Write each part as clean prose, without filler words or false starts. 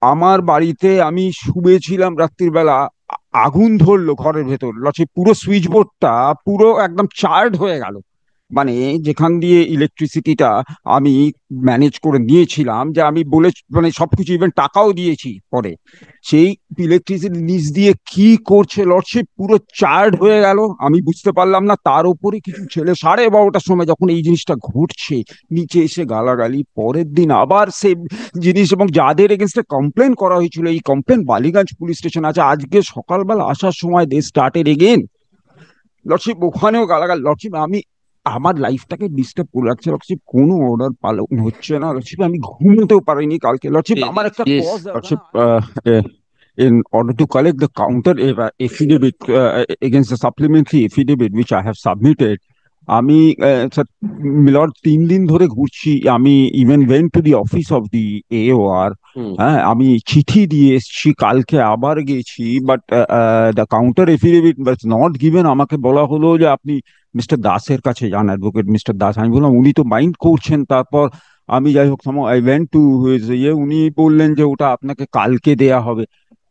আমার বাড়িতে আমি শুয়েছিলাম রাত্রির বেলা, আগুন ধরলো ঘরের ভেতর। পুরো সুইচ বোর্ডটা পুরো একদম চার্ড হয়ে গেল। মানে যেখান দিয়ে ইলেকট্রিসিটিটা আমি ম্যানেজ করে নিয়েছিলাম, যে আমি বলে মানে সবকিছু, ইভেন টাকাও দিয়েছি পরে, সেই ইলেকট্রিসিটি নিচ দিয়ে কি করছে লর্ডশিপ, পুরো চার্ড হয়ে গেল। আমি বুঝতে পারলাম না। তার উপরে কিছু ছেলে 12:30টার সময় যখন এই জিনিসটা ঘটছে, নিচে এসে গালাগালি। পরের দিন আবার সেম জিনিস, এবং যাদের এগেনস্টে কমপ্লেন করা হয়েছিল, এই কমপ্লেন বালিগঞ্জ পুলিশ স্টেশন আছে। আজকে সকালবেলা আসার সময় দে স্টার্টেড এগেন লর্ডশিপ, ওখানেও গালাগাল। লর্ডশিপ আমি আমার লাইফটাকে ডিস্টার্ব করে রাখছে লর্ডশিপ, কোনো অর্ডার পালন হচ্ছে না লর্ডশিপ। আমি ঘুমোতেও পারিনি কালকে লর্ডশিপ। Yes, আমার একটা yes. Cause lordship, in order to collect the counter affidavit against the supplementary affidavit which I have submitted, আমি মিলর 3 দিন ধরে ঘুরছি। আমি even went to the office of the AOR। হুম। হ্যাঁ, আমি চিঠি দিয়ে এসেছি, কালকে আবার গেছি, but the counter affidavit was not given. আমাকে বলা হলো যে আপনি মিস্টার দাসের কাছে যান, অ্যাডভোকেট মিস্টার দাস। আমি বললাম উনি তো মাইন্ড করছেন। তারপর আমি যাই হোক আই ওয়েন্ট টু উনি বললেন যে ওটা আপনাকে কালকে দেয়া হবে।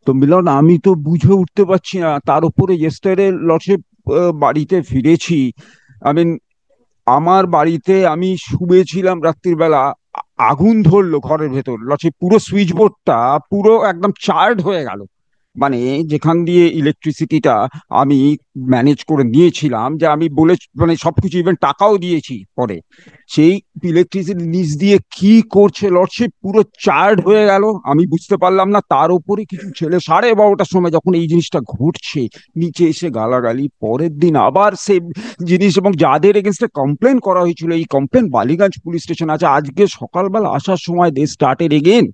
তো মিলন আমি তো বুঝে উঠতে পারছি না। তার উপরে ইয়েস্টারডে লর্ডশিপ বাড়িতে ফিরেছি। আই মিন, আমার বাড়িতে আমি শুয়েছিলাম রাত্রির বেলা, আগুন ধরলো ঘরের ভেতর পুরো সুইচ বোর্ডটা পুরো একদম চার্ড হয়ে গেল। মানে যেখান দিয়ে ইলেকট্রিসিটিটা আমি ম্যানেজ করে নিয়েছিলাম, যে আমি বলে মানে সবকিছু, ইভেন টাকাও দিয়েছি পরে, সেই ইলেকট্রিসিটি নিচ দিয়ে কি করছে লর্ডশিপ, পুরো চার্ড হয়ে গেল। আমি বুঝতে পারলাম না। তার উপরে কিছু ছেলে 12:30টার সময় যখন এই জিনিসটা ঘটছে, নিচে এসে গালাগালি। পরের দিন আবার সেম জিনিস, এবং যাদের এগেনস্টে কমপ্লেন করা হয়েছিল, এই কমপ্লেন বালিগঞ্জ পুলিশ স্টেশন আছে। আজকে সকালবেলা আসার সময় দে স্টার্টেড এগেন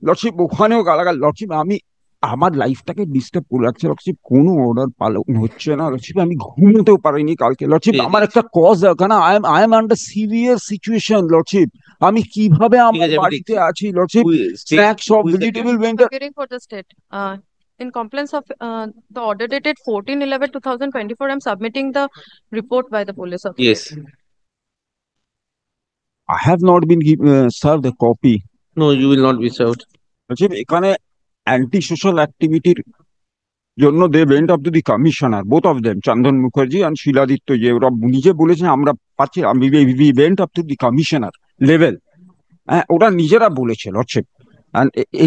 লর্ডশিপ, ওখানেও গালাগাল। লর্ডশিপ আমি আমার লাইফটাকে ডিস্টার্ব করে রাখছে লর্ডশিপ, কোনো অর্ডার পালন হচ্ছে না লর্ডশিপ। আমি ঘুমোতেও পারিনি কালকে লর্ডশিপ। ঠিক আমার আছে, একটা কজ, কারণ I am under severe situation lordship. আমি কিভাবে ঠিক আমার আছে, আমি বাড়িতে দেখছি। আছি lordship, state snacks shop, who is the vegetable vendor. Appearing for the state. In compliance of the order dated 14/11/2024, I'm submitting the report by the police officer. Yes. I have not been served the copy no, you will not be served. Lordship. এখানে anti social অ্যাক্টিভিটির জন্য they went up to the commissioner, both of them, Chandan Mukherjee and Shiladitya, যে ওরা নিজে বলেছেন আমরা পাচ্ছি। আমি went up to the commissioner level. হ্যাঁ, ওরা নিজেরা বলেছে লর্ডশিপ।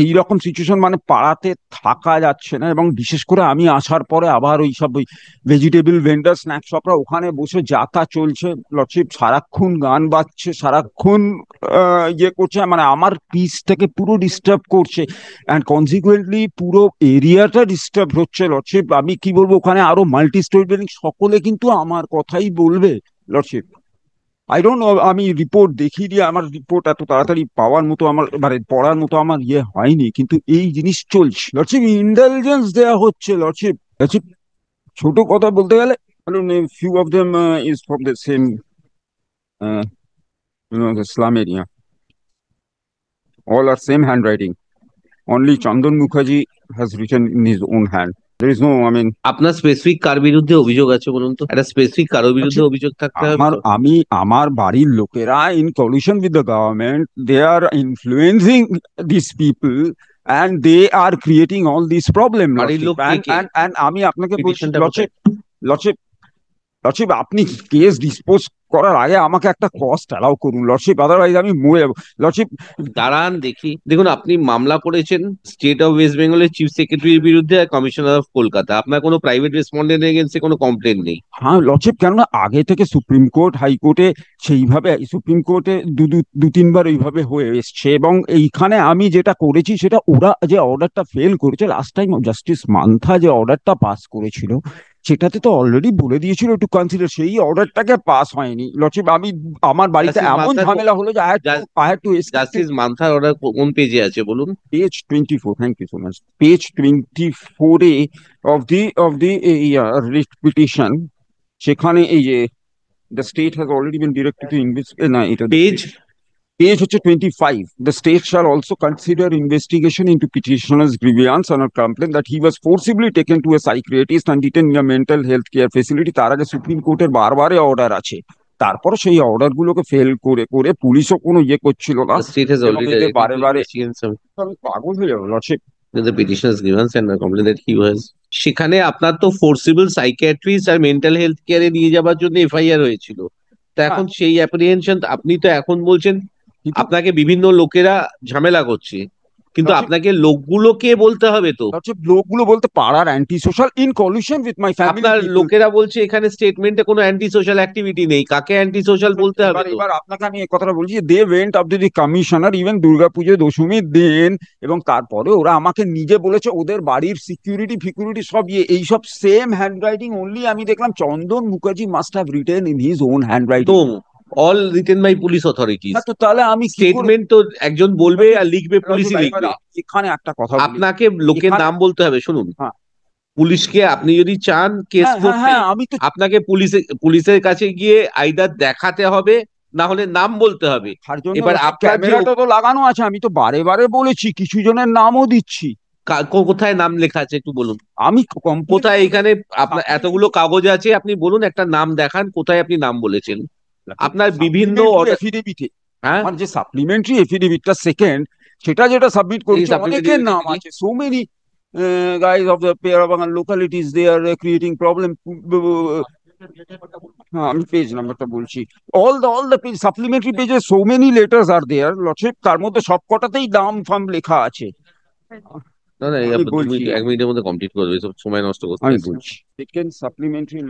এইরকম সিচুয়েশন মানে পাড়াতে থাকা যাচ্ছে না। এবং বিশেষ করে আমি আসার পরে আবার ওই সব ওই ভেজিটেবল ভেন্ডার, স্ন্যাক শপরা ওখানে বসে যাতা চলছে লর্ডশিপ। সারাক্ষণ গান বাজছে, সারাক্ষণ ইয়ে করছে, মানে আমার পিসটাকে পুরো ডিস্টার্ব করছে। অ্যান্ড কনসিকুয়েন্টলি পুরো এরিয়াটা ডিস্টার্ব হচ্ছে লর্ডশিপ। আমি কি বলবো, ওখানে আরো মাল্টি স্টোরি বিল্ডিং, সকলে কিন্তু আমার কথাই বলবে লর্ডশিপ। আই ডোন্ট নো, আমি রিপোর্ট দেখিয়ে দিয়ে, আমার রিপোর্ট এত তাড়াতাড়ি পাওয়ার মতো আমার মানে পড়ার মতো আমার ইয়ে হয়নি, কিন্তু এই জিনিস চলছে লর্ডশিপ। ইন্টেলিজেন্স দেওয়া হচ্ছে লর্ডশিপ। লর্ডশিপ ছোট কথা বলতে গেলে, few of them is from the same the slum area. All are same handwriting. Only Chandan Mukherjee has written in his own hand. There is no, I mean, আপনার specific কার বিরুদ্ধে অভিযোগ আছে বলুন তো? একটা স্পেসিফিক কারোর বিরুদ্ধে লর্ডশিপ অভিযোগ থাকতে হবে তো। আমার বাড়ির লোকেরা in collusion with the government, they are influencing this people and they are creating all these problem বাড়ির lordship. লোক কে কে? And আমি আপনাকে বলছি পিটিশনটা কোথায়? lordship, lordship, লর্ডশিপ আপনি কেস ডিসপোজ করার আগে আমাকে একটা কস্ট অ্যালাউ করুন লর্ডশিপ, আদারওয়াইজ আমি মরে যাবো লর্ডশিপ। দাঁড়ান দেখি। দেখুন, আপনি মামলা করেছেন স্টেট অফ ওয়েস্ট বেঙ্গলের চিফ সেক্রেটারির বিরুদ্ধে আর কমিশনার অফ কলকাতা। আপনার কোনো প্রাইভেট রেসপন্ডেন্ট এগেন্সে কোনো কমপ্লেন নেই। হ্যাঁ লর্ডশিপ, কেননা আগে থেকে সুপ্রিম কোর্ট, হাইকোর্টে সেইভাবে, সুপ্রিম কোর্টে দু তিনবার ওইভাবে হয়ে এসছে। এবং এইখানে আমি যেটা করেছি সেটা, ওরা যে অর্ডারটা ফেল করেছে লাস্ট টাইম, জাস্টিস মান্থা যে অর্ডারটা পাস করেছিল সেটাতে তো অলরেডি বলে দিয়েছিল টু কনসিডার, সেই অর্ডারটাকে পাস হয়নি লর্ডশিপ। আমি আমার বাড়িতে জাস্টিস এমন মান্থার ঝামেলা হলো যে I had to escape. Justice মান্থার অর্ডার কোন পেজে আছে বলুন? Page 24, thank you so much. Page 24A of the writ petition, সেখানে এই যে the state has already been directed to investigate, না এটা পেজ page হচ্ছে 25, the state shall also consider investigation into petitioner's grievance on a complaint that he was forcibly taken to a psychiatrist and detained in a mental health care facility. তার আগে supreme কোর্টের বারবারে order আছে তারপরে সেই order গুলোকে fail করে করে পুলিশও কোনো ইয়ে করছিল না, The state has এবং already এদের directed বারে to বারে investigate some আমি পাগল হয়ে যাবো lordship. the petitioner's grievance and the complaint that he was সেখানে আপনার তো ফোর্সিবল সাইকিয়াট্রিস্ট আর মেন্টাল হেলথ কেয়ারে নিয়ে যাবার জন্য এফআইআর হয়েছিল। তো হ্যাঁ, এখন সেই অ্যাপ্রিহেনশন আপনি তো এখন বলছেন কিন্তু আপনাকে বিভিন্ন লোকেরা ঝামেলা করছে, কিন্তু লর্ডশিপ আপনাকে লোকগুলোকে বলতে হবে তো। লর্ডশিপ লোকগুলো বলতে পাড়ার anti social in collusion with my family আপনার পিপল। লোকেরা বলছে এখানে স্টেটমেন্টে কোনো অ্যান্টি সোশ্যাল অ্যাক্টিভিটি নেই, কাকে অ্যান্টি সোশ্যাল বলতে হবে এবার তো। এবার আপনাকে আমি এই কথাটা বলছি, they went up to the commissioner even Durgapuja দশমীর দিন, এবং তারপরে ওরা আমাকে নিজে বলেছে ওদের বাড়ির সিকিউরিটি ফিকিউরিটি সব এইসব সেম হ্যান্ড রাইটিং অনলি আমি দেখলাম Chandan Mukherjee must have written in his own handwriting. তো all written by police authorities. তো তাহলে আমি কি করে স্টেটমেন্ট তো একজন বলবে আর লিখবে, পুলিশই এবার লিখবে। এখানে একটা কথা বলি, আপনাকে লোকের এখানে নাম বলতে হবে। শুনুন, হ্যাঁ পুলিশকে আপনি যদি চান কেস হ্যাঁ হ্যাঁ করতে, হ্যাঁ আমি তো আপনাকে পুলিশের কাছে গিয়ে আইদার দেখাতে হবে না হলে নাম বলতে হবে। তার জন্য এবার আপনার যে ক্যামেরাটা তো লাগানো আছে, আমি তো বারে বারে বলেছি, কিছু জনের নামও দিচ্ছি। কোথায় নাম লেখা আছে একটু বলুন। আমি কোথায় এখানে আপনার এতগুলো কাগজ আছে, আপনি বলুন একটা নাম দেখান কোথায় আপনি নাম বলেছেন। আপনার বিভিন্ন order- এফিডেভিটে হ্যাঁ, আমার যে সাপ্লিমেন্টারি এফিডেভিটটা সেকেন্ড, সেটা যেটা সাবমিট এই করেছি supplementary অনেকের নাম affidavit আছে, so many guys of the Perabangan localities they are creating problem. হ্যাঁ আমি পেজ নাম্বারটা বলছি, all the page supplementary pages so many letters are there lordship, তার মধ্যে সব কটাতেই নাম ফাম লেখা আছে। না না, এই আমি আপনি বলছি 1 মিনিটের মধ্যে কমপ্লিট করবে, এসব সময় নষ্ট করতে আমি আসেন। বলছি second supplementary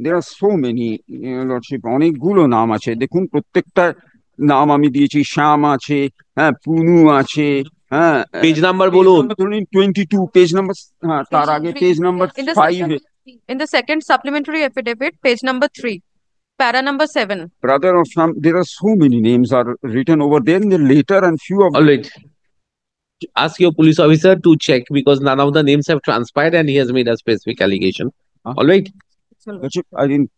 there are so many lordship, অনেকগুলো নাম আছে দেখুন, প্রত্যেকটা নাম আমি দিয়েছি, শ্যাম আছে, হ্যাঁ পুনু আছে, হ্যাঁ পেজ নাম্বার বলুন। ধরুন 22 পেজ নাম্বার, হ্যাঁ তার আগে page number In the 5 in the second supplementary affidavit, page number 3, para number 7. brother of some, there are so many names are written over there in the letter, and few of All right. Ask your police officer to check because none of the names have transpired and he has made a specific allegation. Huh? All right. Lordship, I didn't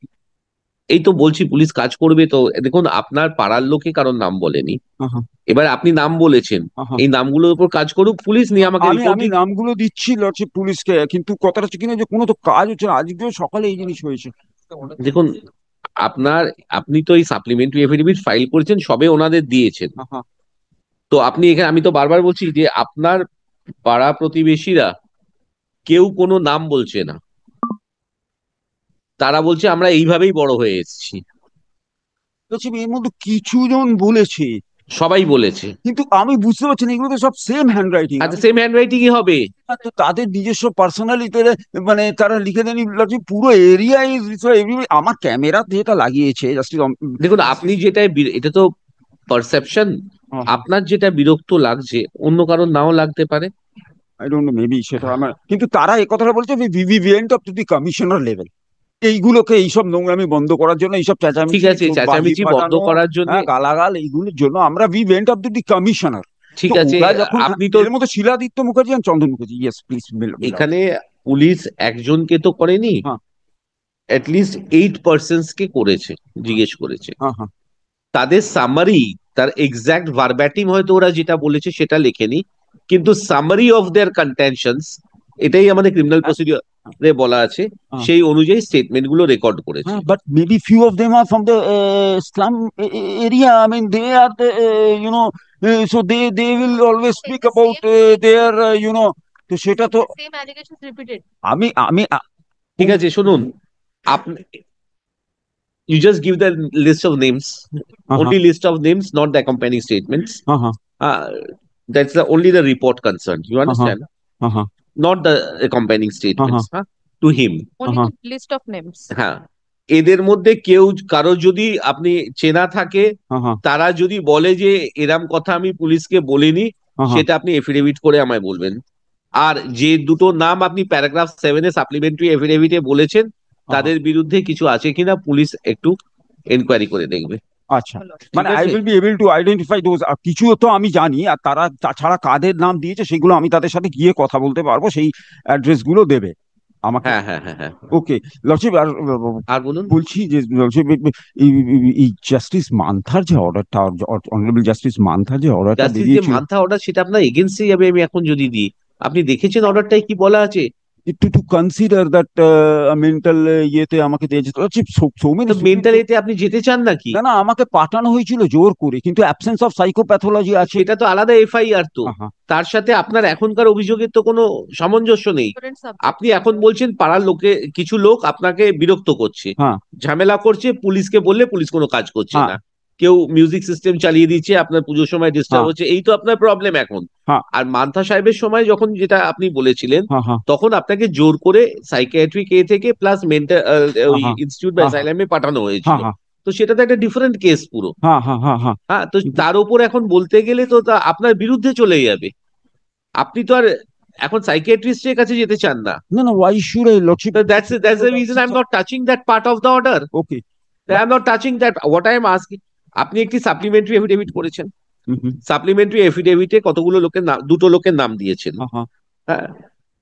এই তো বলছি police কাজ করবে তো। দেখুন আপনার পাড়ার লোকে কারোর নাম বলেনি, এবার আপনি নাম বলেছেন, এই নামগুলোর উপর কাজ করুক পুলিশ, নিয়ে আমাকে আমি রিপোর্ট আমি নামগুলো দিচ্ছি লর্ডশিপ পুলিশকে, কিন্তু কথাটা হচ্ছে কিনা যে কোনো তো কাজ হচ্ছে না, আজকেও সকালে এই জিনিস হয়েছে। দেখুন আপনি তো এই সাপ্লিমেন্টারি এফিডেভিট ফাইল করেছেন, সবে ওনাদের দিয়েছেন। তো আপনি এখানে, আমি তো বারবার বলছি যে আপনার পাড়া প্রতিবেশীরা কেউ কোনো নাম বলছে না, তারা বলছে আমরা এইভাবেই বড় হয়ে এসেছি। লর্ডশিপ এর মধ্যে কিছু জন বলেছে, সবাই বলেছে, কিন্তু আমি বুঝতে পারছি না এগুলো তো সব সেম হ্যান্ড রাইটিং, আচ্ছা সেম হ্যান্ড রাইটিংই হবে। তো তাদের নিজস্ব পার্সোনালিটি, মানে তারা লিখে দেন লর্ডশিপ পুরো এরিয়া ইজ, আমার ক্যামেরা যেটা লাগিয়েছে জাস্টিস। দেখুন আপনি যেটা এটা তো পারসেপশন, আপনার যেটা বিরক্ত লাগছে অন্য কারোর নাও লাগতে পারে। আই ডোন্ট নো, মেবি সেটা আমার, কিন্তু তারা এই কথাটা বলছে we went up to the commissioner level, এইগুলোকে এইসব নোংরামি বন্ধ করার জন্য, এইসব চেঁচামেচি, ঠিক আছে, চেঁচামেচি বন্ধ করার জন্য, গালাগাল এইগুলোর জন্য আমরা we went up to the commissioner. ঠিক আছে, যখন আপনি তো এর মধ্যে শিলাদিত্য মুখার্জি আর চন্দন মুখার্জি, ইয়েস প্লিজ, এখানে পুলিশ একজনকে তো করেনি, হ্যাঁ অ্যাটলিস্ট 8 পার্সনস কে করেছে, জিজ্ঞেস করেছে। হ্যাঁ হ্যাঁ তাদের সামারি, তার এক্সাক্ট ভার্ব্যাটিম হয়তো ওরা যেটা বলেছে সেটা লেখেনি, কিন্তু সামারি অফ দেয়ার কন্টেনশনস, এটাই আমাদের ক্রিমিনাল প্রসিডিউরে বলা আছে, সেই অনুযায়ী স্টেটমেন্ট গুলো রেকর্ড করেছে। but maybe few of them are from the slum area. I mean they are the so they will always speak about their তো সেটা তো Same allegations repeated. আমি আমি ঠিক আছে শুনুন, আপনি you just give the list of names, only list of names, not the accompanying statements. That's only the report concerned, you understand? Not the accompanying statements to him. Only the list of names. হ্যাঁ, এদের মধ্যে কেউ কারো যদি আপনি চেনা থাকে, তারা যদি বলে যে এরম কথা আমি পুলিশকে বলিনি, সেটা আপনি এফিডেভিট করে আমায় বলবেন। আর যে দুটো নাম আপনি প্যারাগ্রাফ 7 এ সাপ্লিমেন্টারি এফিডেভিটে বলেছেন, তাদের বিরুদ্ধে কিছু আছে কিনা পুলিশ একটু এনকোয়ারি করে দেখবে। আচ্ছা, মানে I will be able to identify those, কিছু তো আমি জানি, আর তারা তাছাড়া কাদের নাম দিয়েছে সেগুলো আমি তাদের সাথে গিয়ে কথা বলতে পারবো, সেই অ্যাড্রেস গুলো দেবে আমাকে। হ্যাঁ হ্যাঁ হ্যাঁ হ্যাঁ, ওকে লর্ডশিপ, আর বলুন। বলছি যে লর্ডশিপ, এই জাস্টিস মান্থার যে অর্ডারটা, অনারেবল জাস্টিস মান্থার যে অর্ডারটা জাস্টিস যে বেরিয়েছিল, মান্থা অর্ডার, সেটা আপনার এগেন্সে যাবে। আমি এখন যদি দিই, আপনি দেখেছেন অর্ডারটাই কি বলা আছে to consider that mental ইয়েতে আমাকে দিয়ে যেত so many মেন্টাল এতে আপনি যেতে চান নাকি? না না, আমাকে পাঠানো হয়েছিল জোর করে, কিন্তু অ্যাবসেন্স অফ সাইকোপ্যাথোলজি আছে। সেটা তো আলাদা এফআইআর তো। তার সাথে আপনার এখনকার অভিযোগের তো কোনো সামঞ্জস্য নেই। আপনি এখন বলছেন পাড়ার লোকে কিছু লোক আপনাকে বিরক্ত করছে, ঝামেলা করছে, পুলিশকে বললে পুলিশ কোনো কাজ করছে না, কেউ মিউজিক সিস্টেম চালিয়ে দিচ্ছে, আপনার পুজোর সময় ডিস্টার্ব হচ্ছে, এই তো আপনার প্রবলেম এখন। আর মান্থা সাহেবের সময় যখন যেটা আপনি বলেছিলেন, তখন আপনাকে জোর করে সাইকিয়াট্রিক এ থেকে প্লাস মেন্টাল ইনস্টিটিউট বা অ্যাসাইলামে পাঠানো হয়েছিল। তো সেটা তো একটা ডিফারেন্ট কেস পুরো। হ্যাঁ, তো তার উপর এখন বলতে গেলে তো আপনার বিরুদ্ধে চলে যাবে। আপনি তো আর এখন সাইকিয়াট্রিস্টের কাছে যেতে চান না। No, no, why should I, Lordship? That's the reason I'm not touching that part of the order. Okay. I'm not touching that. What I am asking, আপনি একটি সাপ্লিমেন্টারি এফিডেভিট করেছেন। সাপ্লিমেন্টারি এফিডেভিটে কতগুলো লোকের নাম, দুটো লোকের নাম দিয়েছেন। হ্যাঁ,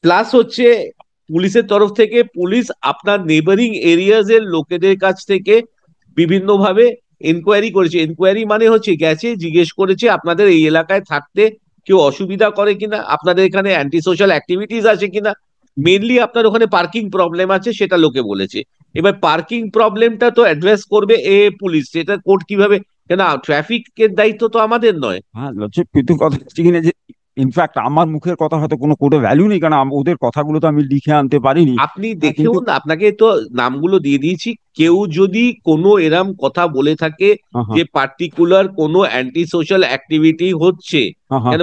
প্লাস হচ্ছে পুলিশের তরফ থেকে পুলিশ আপনার নেবারিং এরিয়াজ এর লোকেদের কাছ থেকে বিভিন্ন ভাবে এনকোয়ারি করেছে। এনকোয়ারি মানে হচ্ছে গেছে, জিজ্ঞেস করেছে আপনাদের এই এলাকায় থাকতে কেউ অসুবিধা করে কিনা, আপনাদের এখানে অ্যান্টি সোশ্যাল অ্যাক্টিভিটিস আছে কিনা। মেনলি আপনার ওখানে পার্কিং প্রবলেম আছে সেটা লোকে বলেছে। এবার পার্কিং প্রবলেমটা তো অ্যাড্রেস করবে পুলিশ, সেটা কোর্ট কিভাবে, কেন ট্রাফিকের দায়িত্ব তো আমাদের নয়। হ্যাঁ লজিক, কিন্তু কথা হচ্ছে কিনা যে ইনফ্যাক্ট আমার মুখের কথা হয়তো কোনো কোর্টে ভ্যালু নেই, কারণ ওদের কথাগুলো তো আমি লিখে আনতে পারিনি। আপনি দেখুন, আপনাকে তো নামগুলো দিয়ে দিয়েছি। কেউ যদি কোনো এরম কথা বলে থাকে যে পার্টিকুলার কোনো অ্যান্টি সোশ্যাল অ্যাক্টিভিটি হচ্ছে, কেন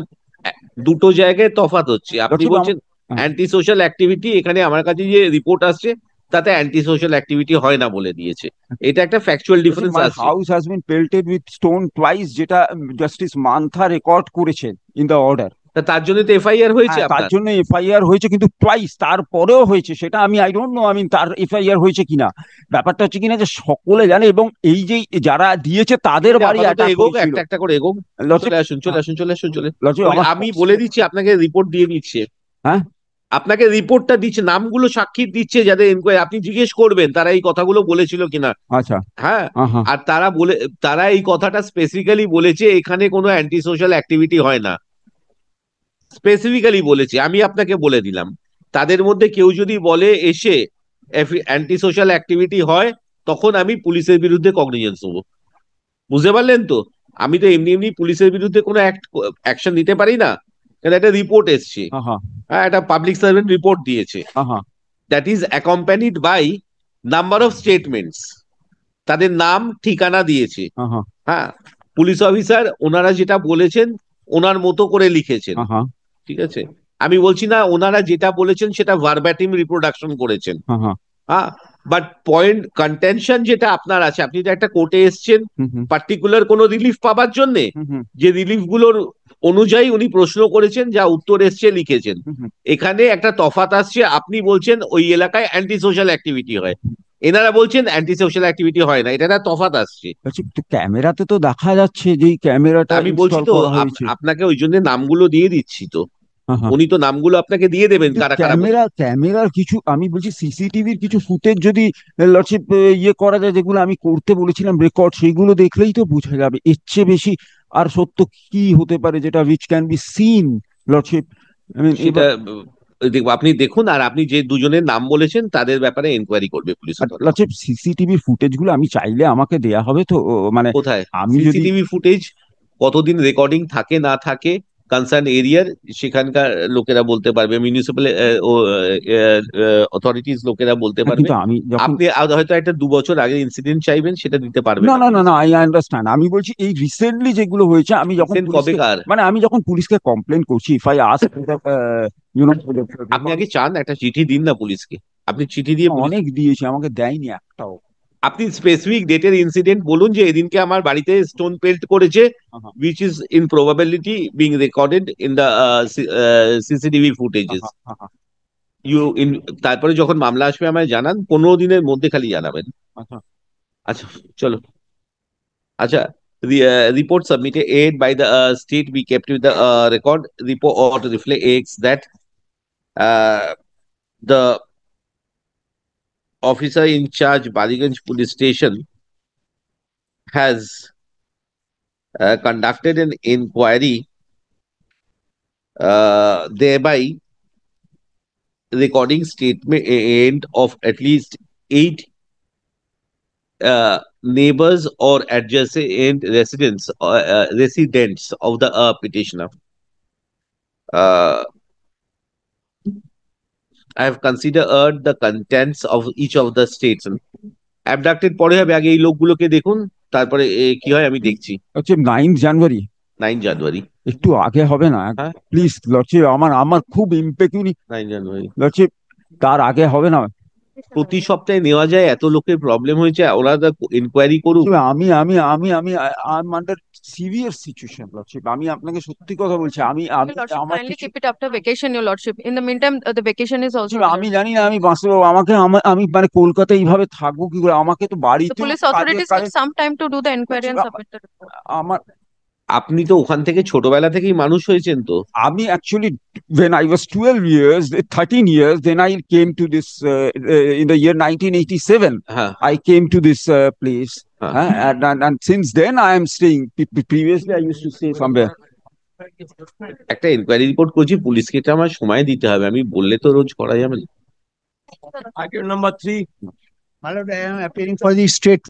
দুটো জায়গায় তফাৎ হচ্ছে। আপনি বলছেন অ্যান্টি সোশ্যাল অ্যাক্টিভিটি, এখানে আমার কাছে যে রিপোর্ট আসছে তাতে অ্যান্টি সোশ্যাল অ্যাক্টিভিটি হয় না বলে দিয়েছে। এটা একটা ফ্যাকচুয়াল ডিফারেন্স আছে। House has been pelted with stone twice, যেটা জাস্টিস মান্থা রেকর্ড করেছেন ইন দ্য অর্ডার। তার জন্য তো এফআইআর হয়েছে, তার জন্য এফআইআর হয়েছে, কিন্তু টুয়াইস তারপরেও হয়েছে, সেটা আমি আই ডোন্ট নো আমি তার এফআইআর হয়েছে কিনা। ব্যাপারটা হচ্ছে কিনা যে সকলে জানে, এবং এই যে যারা দিয়েছে তাদের বাড়ি একটা একটা করে এগোক। চলে আসুন চলে আসুন চলে আসুন চলে। আমি বলে দিচ্ছি, আপনাকে রিপোর্ট দিয়ে দিচ্ছে। হ্যাঁ, আপনাকে রিপোর্টটা দিচ্ছে, নামগুলো সাক্ষী দিচ্ছে যাদের এনকোয়ারি, আপনি জিজ্ঞেস করবেন তারা এই কথাগুলো বলেছিল কিনা। আচ্ছা, হ্যাঁ, আর তারা এই কথাটা স্পেসিফিক্যালি বলেছে এখানে কোনো অ্যান্টি সোশ্যাল অ্যাক্টিভিটি হয় না, স্পেসিফিক্যালি বলেছে। আমি আপনাকে বলে দিলাম, তাদের মধ্যে কেউ যদি বলে এসে অ্যান্টি সোশ্যাল অ্যাক্টিভিটি হয়, তখন আমি পুলিশের বিরুদ্ধে কগনিজেন্স নেবো। বুঝতে পারলেন তো? আমি তো এমনি এমনি পুলিশের বিরুদ্ধে কোনো অ্যাকশন নিতে পারি না, কারণ একটা রিপোর্ট এসছে। হ্যাঁ, একটা পাবলিক সার্ভেন্ট রিপোর্ট দিয়েছে, that is accompanied by number of statements. তাদের নাম ঠিকানা দিয়েছে। হ্যাঁ, পুলিশ অফিসার ওনারা যেটা বলেছেন ওনার মতো করে লিখেছেন। ঠিক আছে, আমি বলছি না ওনারা যেটা বলেছেন সেটা ভার্বাটিম রিপ্রোডাকশন করেছেন। হ্যাঁ, বাট পয়েন্ট কন্টেনশন যেটা আপনার আছে, আপনি তো একটা কোর্টে এসছেন পার্টিকুলার কোনো রিলিফ পাবার জন্য, যে রিলিফ গুলোর অনুযায়ী উনি প্রশ্ন করেছেন, যা উত্তর এসছে লিখেছেন। এখানে একটা তফাৎ আসছে, আপনি বলছেন ওই এলাকায় অ্যান্টি সোশ্যাল অ্যাক্টিভিটি হয়, এনারা বলছেন অ্যান্টি সোশ্যাল অ্যাক্টিভিটি হয় না। এটা একটা তফাৎ আসছে। ক্যামেরাতে তো দেখা যাচ্ছে যে ক্যামেরাটা আমি বলছি তো আপনাকে ওই জন্য নামগুলো দিয়ে দিচ্ছি তো, উনি তো নামগুলো আপনাকে দিয়ে দেবেন কারা কারা। ক্যামেরার কিছু, আমি বলছি সিসিটিভির কিছু ফুটেজ যদি লর্ডশিপ ইয়ে করা যায়, যেগুলো আমি করতে বলেছিলাম রেকর্ড, সেইগুলো দেখলেই তো বোঝা যাবে এর চেয়ে বেশি আর সত্য কি হতে পারে, যেটা which can be seen lordship. আপনি দেখুন, আর আপনি যে দুজনের নাম বলেছেন তাদের ব্যাপারে এনকোয়ারি করবে পুলিশ। লর্ডশিপ সিসিটিভি ফুটেজ গুলো আমি চাইলে আমাকে দেয়া হবে তো? মানে কোথায় আমি যদি সিসিটিভি ফুটেজ কতদিন রেকর্ডিং থাকে না থাকে কনসার্ন এরিয়ার সেখানকার লোকেরা বলতে পারবে, মিউনিসিপ্যাল অথরিটিস লোকেরা বলতে পারবে। আপনি হয়তো একটা 2 বছর আগে ইনসিডেন্ট চাইবেন, সেটা দিতে পারবেন না। না না না, আই আন্ডারস্ট্যান্ড। আমি বলছি এই রিসেন্টলি যেগুলো হয়েছে, আমি যখন মানে আমি যখন পুলিশকে কমপ্লেন করছি, ইফ আই আস্ক আপনি আগে চান একটা চিঠি দিন না পুলিশকে। আপনি চিঠি দিয়ে অনেক দিয়েছি, আমাকে দেয়নি একটাও। আপনি স্পেসিফিক ডেটের ইনসিডেন্ট বলুন যে এদিনকে আমার বাড়িতে স্টোন পেল্ট করেছে, which is in probability being recorded in the CCTV footages. তারপরে যখন মামলা আসবে আমায় জানান, 15 দিনের মধ্যে খালি জানাবেন। আচ্ছা চলো। আচ্ছা, the report submitted aid by the state be kept with the record. Report reflects that the officer in charge Baliganj police station has conducted an inquiry, thereby recording statement of at least 8 neighbors or adjacent residents of the petitioner. I have considered the contents of each of the states. Abducted পরে হবে, আগে এই লোকগুলোকে দেখুন, তারপরে কি হয় আমি দেখছি। আচ্ছা 9 জানুয়ারি 9 জানুয়ারি একটু আগে হবে না প্লিজ লর্ডশিপ? আমার খুব ইম্পেকিউনি 9 জানুয়ারি লর্ডশিপ, তার আগে হবে না? প্রতি সপ্তাহে নেওয়া যায়, এত লোকের প্রবলেম হয়েছে, ওরা ইনকোয়ারি করুক। আমি আমি আমি আমি আন্ডার সিভিয়ার সিচুয়েশন লর্ডশিপ, আমি আপনাকে সত্যি কথা বলছি। আমি kindly keep it after vacation, your lordship. In the meantime, the vacation is also. আমি জানি না আমি বাঁচবো, আমি মানে কলকাতায় এইভাবে থাকবো কি করে? আমাকে তো বাড়িতে, the police authorities need some time to do the inquiry and submit the report. আমার আপনি তো ওখান থেকে ছোটবেলা থেকেই মানুষ হয়েছেন তো। আমি actually when I was 12 years, 13 years, then I came to this in the year 1987. I came to this place, and since then I am staying. Previously I used to stay somewhere. একটা inquiry report করছি, পুলিশকে এটা আমার সময় দিতে হবে, আমি বললে তো রোজ করা যাবে না। Item number 3. My lord, I am appearing for the state